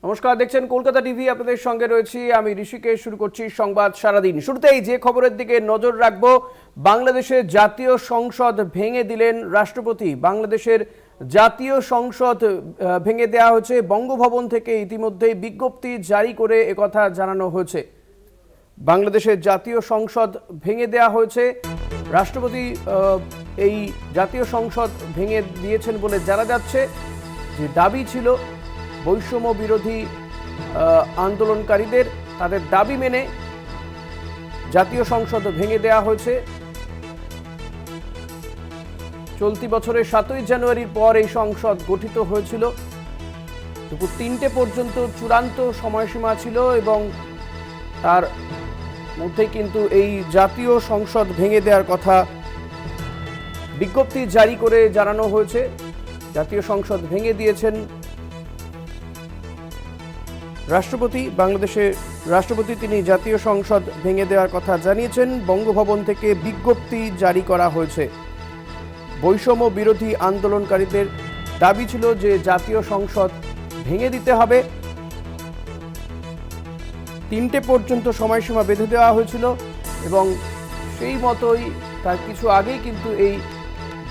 নমস্কার, দেখছেন কলকাতা টিভি। আপনাদের সঙ্গে রয়েছি আমি ঋষিকেশ। শুরু করছি সংবাদ সারাদিন। শুরুতেই যে খবরের দিকে নজর রাখবো, বাংলাদেশের জাতীয় সংসদ ভেঙে দিলেন রাষ্ট্রপতি। বাংলাদেশের জাতীয় সংসদ ভেঙে দেওয়া হয়েছে। বঙ্গভবন থেকে ইতিমধ্যেই বিজ্ঞপ্তি জারি করে একথা জানানো হয়েছে। বাংলাদেশের জাতীয় সংসদ ভেঙে দেওয়া হয়েছে। রাষ্ট্রপতি এই জাতীয় সংসদ ভেঙে দিয়েছেন বলে জানা যাচ্ছে। যে দাবি ছিল বৈষম্য বিরোধী আন্দোলনকারীদের, তাদের দাবি মেনে জাতীয় সংসদ ভেঙে দেওয়া হয়েছে। চলতি বছরের 7ই জানুয়ারির পর এই সংসদ গঠিত হয়েছিল। দুপুর 3টে পর্যন্ত চূড়ান্ত সময়সীমা ছিল এবং তার মধ্যেই কিন্তু এই জাতীয় সংসদ ভেঙে দেওয়ার কথা বিজ্ঞপ্তি জারি করে জানানো হয়েছে। জাতীয় সংসদ ভেঙে দিয়েছেন রাষ্ট্রপতি। বাংলাদেশের রাষ্ট্রপতি তিনি জাতীয় সংসদ ভেঙে দেওয়ার কথা জানিয়েছেন। বঙ্গভবন থেকে বিজ্ঞপ্তি জারি করা হয়েছে। বৈষম্য বিরোধী আন্দোলনকারীদের দাবি ছিল যে জাতীয় সংসদ ভেঙে দিতে হবে। 3টে পর্যন্ত সময়সীমা বেঁধে দেওয়া হয়েছিল এবং সেই মতোই তার কিছু আগেই কিন্তু এই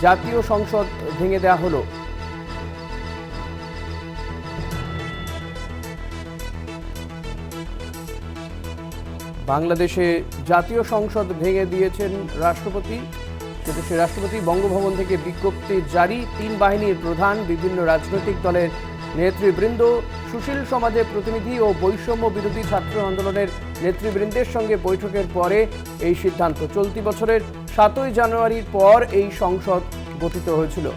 জাতীয় সংসদ ভেঙে দেওয়া হলো। বাংলাদেশে জাতীয় সংসদ ভেঙে দিয়েছেন রাষ্ট্রপতি। সেদেশের রাষ্ট্রপতি বঙ্গভবন থেকে বিজ্ঞপ্তি জারি। 3 বাহিনীর প্রধান, বিভিন্ন রাজনৈতিক দলের নেতৃবৃন্দ, সুশীল সমাজের প্রতিনিধি ও বৈষম্য বিরোধী ছাত্র আন্দোলনের নেতৃবৃন্দের সঙ্গে বৈঠকের পরে এই সিদ্ধান্ত। চলতি বছরের 7ই জানুয়ারির পর এই সংসদ গঠিত হয়েছিল।